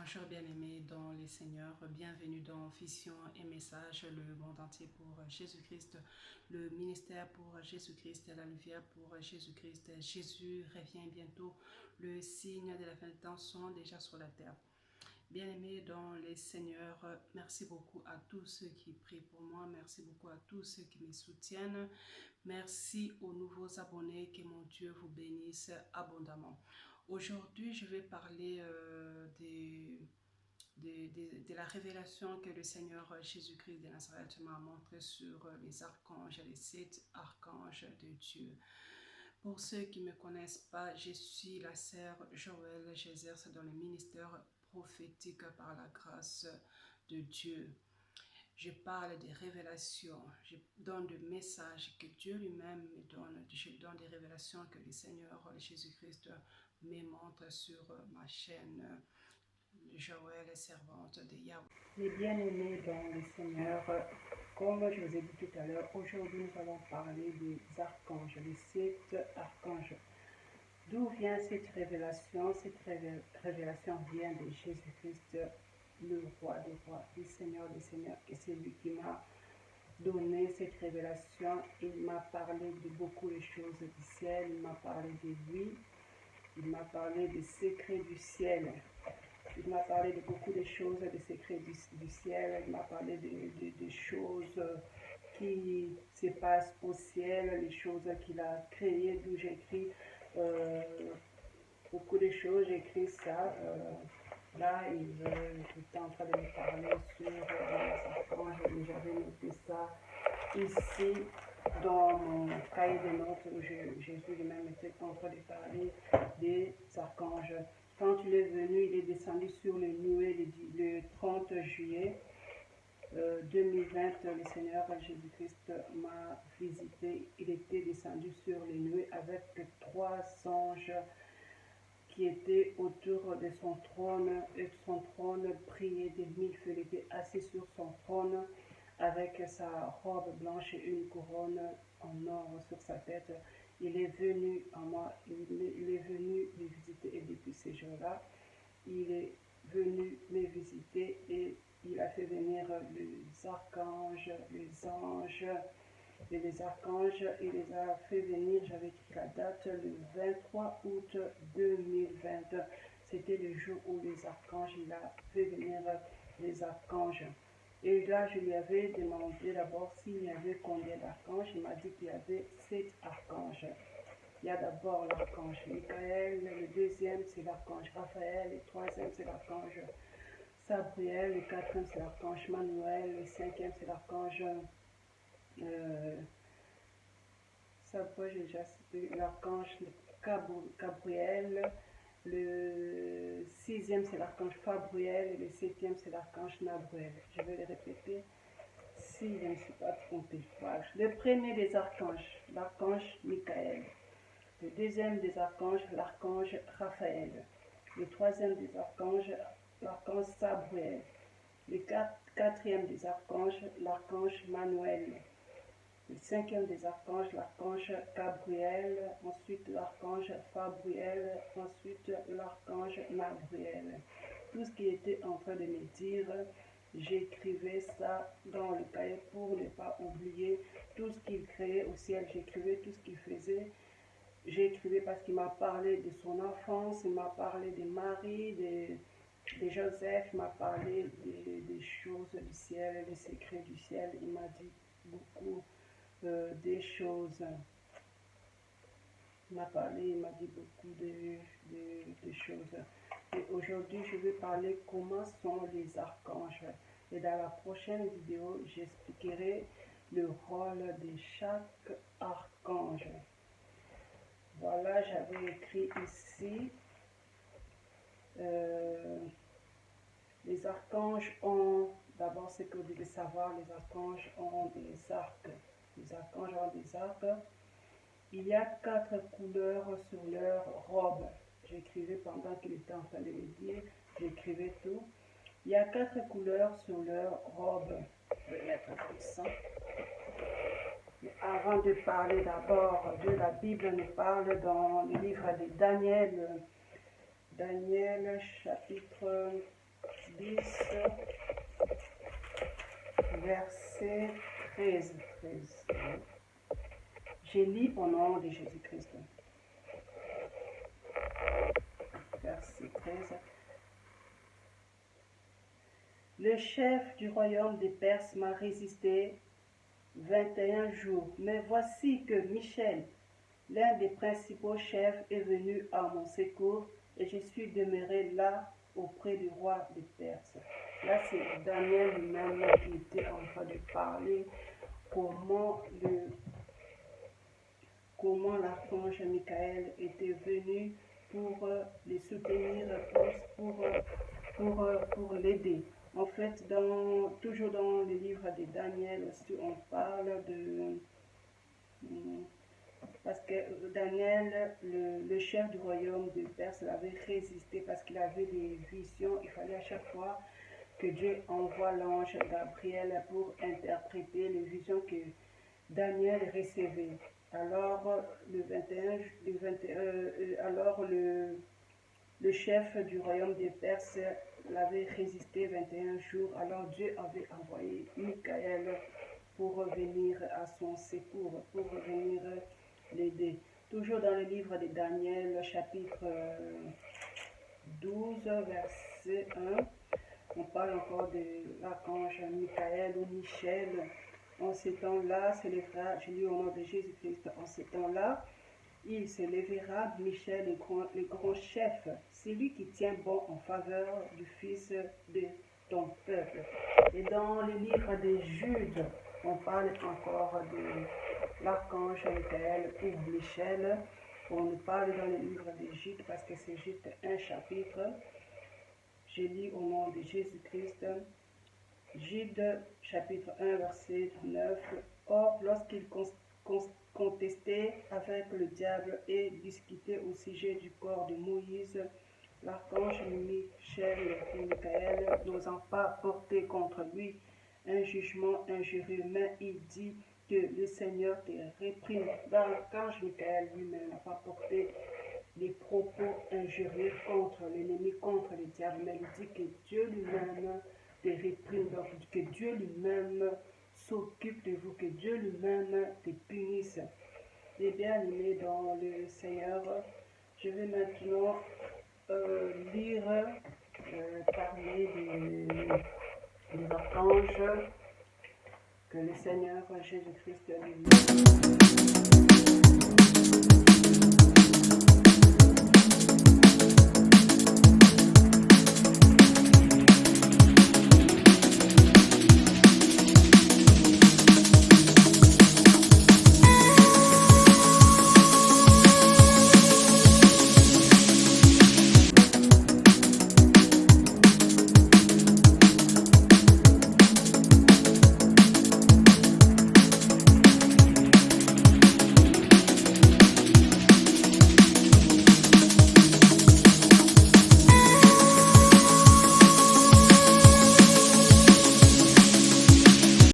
Bonjour bien-aimés dans les Seigneurs, bienvenue dans Vision et Message, le monde entier pour Jésus-Christ, le ministère pour Jésus-Christ, la lumière pour Jésus-Christ. Jésus revient bientôt, le signe de la fin des temps sont déjà sur la terre. Bien-aimés dans les Seigneurs, merci beaucoup à tous ceux qui prient pour moi, merci beaucoup à tous ceux qui me soutiennent, merci aux nouveaux abonnés, que mon Dieu vous bénisse abondamment. Aujourd'hui, je vais parler de la révélation que le Seigneur Jésus-Christ de Nazareth m'a montré sur les archanges, les 7 archanges de Dieu. Pour ceux qui ne me connaissent pas, je suis la sœur Joël, j'exerce dans le ministère prophétique par la grâce de Dieu. Je parle des révélations, je donne des messages que Dieu lui-même me donne, je donne des révélations que le Seigneur Jésus-Christ me montre sur ma chaîne Joël, servante de Yahweh. Les bien-aimés dans le Seigneur, comme je vous ai dit tout à l'heure, aujourd'hui nous allons parler des archanges, les 7 archanges. D'où vient cette révélation? Cette révélation vient de Jésus-Christ, le roi des rois, le Seigneur des seigneurs, et c'est lui qui m'a donné cette révélation. Il m'a parlé de beaucoup de choses du ciel, il m'a parlé de lui, il m'a parlé des secrets du ciel. Il m'a parlé de beaucoup de choses, des secrets du ciel. Il m'a parlé de choses qui se passent au ciel, les choses qu'il a créées, d'où j'écris beaucoup de choses. J'écris ça. Là, il était en train de me parler sur les archanges. J'avais noté ça ici dans mon cahier de notes où Jésus lui-même était en train de parler des archanges. Quand il est venu, il est descendu sur les nuées le 30 juillet 2020. Le Seigneur Jésus-Christ m'a visité. Il était descendu sur les nuées avec 3 anges qui étaient autour de son trône. Et son trône priait des mille feux. Il était assis sur son trône avec sa robe blanche et une couronne en or sur sa tête. Il est venu à moi, il est venu me visiter, et depuis ces jours-là, il est venu me visiter et il a fait venir les archanges, les anges et les archanges. Il les a fait venir, j'avais écrit la date, le 23 août 2020. C'était le jour où les archanges, il a fait venir les archanges. Et là, je lui avais demandé d'abord s'il y avait combien d'archanges. Il m'a dit qu'il y avait 7 archanges. Il y a d'abord l'archange Michael, le deuxième c'est l'archange Raphaël, le troisième c'est l'archange Sabriel, le quatrième c'est l'archange Manuel, le cinquième c'est l'archange Sabriel, j'ai déjà cité l'archange Gabriel, le sixième c'est l'archange Fabriel et le septième c'est l'archange Nabriel. Je vais les répéter si je ne me suis pas trompée. Voilà. Le premier des archanges, l'archange Michael. Le deuxième des archanges, l'archange Raphaël. Le troisième des archanges, l'archange Sabriel. Le quatrième des archanges, l'archange Manuel. Le cinquième des archanges, l'archange Gabriel. Ensuite, l'archange Fabriel. Ensuite, l'archange Nabriel. Tout ce qui était en train de me dire, j'écrivais ça dans le cahier pour ne pas oublier tout ce qu'il créait au ciel. J'écrivais tout ce qu'il faisait. J'écrivais parce qu'il m'a parlé de son enfance, il m'a parlé de Marie, de Joseph, il m'a parlé des choses du ciel, des secrets du ciel. Il m'a dit beaucoup des choses. Il m'a parlé, il m'a dit beaucoup de choses. Et aujourd'hui, je vais parler comment sont les archanges. Et dans la prochaine vidéo, j'expliquerai le rôle de chaque archange. Voilà, j'avais écrit ici, les archanges ont, d'abord ce que vous devez savoir, les archanges ont des arcs. Les archanges ont des arcs. Il y a 4 couleurs sur leur robe. J'écrivais pendant qu'il était en train de me dire, j'écrivais tout. Il y a 4 couleurs sur leur robe. Je vais mettre comme ça. Avant de parler d'abord de la Bible, nous parle dans le livre de Daniel, Daniel chapitre 10, verset 13. Je lis au nom de Jésus-Christ. Verset 13. Le chef du royaume des Perses m'a résisté 21 jours. Mais voici que Michel, l'un des principaux chefs, est venu à mon secours et je suis demeuré là auprès du roi des Perses. Là, c'est Daniel lui-même qui était en train de parler comment l'archange Michael était venu pour les soutenir, pour l'aider. En fait, toujours dans le livre de Daniel aussi, on parle de... Parce que Daniel, le chef du royaume de Perse, avait résisté parce qu'il avait des visions. Il fallait à chaque fois que Dieu envoie l'ange Gabriel pour interpréter les visions que Daniel recevait. Alors, le chef du royaume des Perses l'avait résisté 21 jours. Alors Dieu avait envoyé Michael pour revenir à son secours, pour revenir l'aider. Toujours dans le livre de Daniel, chapitre 12, verset 1, on parle encore de l'archange Michael ou Michel. En ces temps-là, je lis au nom de Jésus-Christ, en ces temps-là, il se lèvera, Michel, le grand chef, celui qui tient bon en faveur du fils de ton peuple. Et dans le livre de Jude, on parle encore de l'archange Michael ou Michel. On parle dans le livre de Jude parce que c'est juste un chapitre. Je lis au nom de Jésus-Christ. Jude, chapitre 1, verset 9. Or, lorsqu'il contestait avec le diable et discutait au sujet du corps de Moïse, l'archange Michel et Michael, n'osant pas porter contre lui un jugement injurieux, mais il dit que le Seigneur te réprime. L'archange Michael lui-même n'a pas porté des propos injurieux contre l'ennemi, contre le diable, mais il dit que Dieu lui-même te réprime, donc que Dieu lui-même s'occupe de vous, que Dieu lui-même te punisse. Et bien aimé dans le Seigneur, je vais maintenant parler des archanges que le Seigneur Jésus-Christ lui-même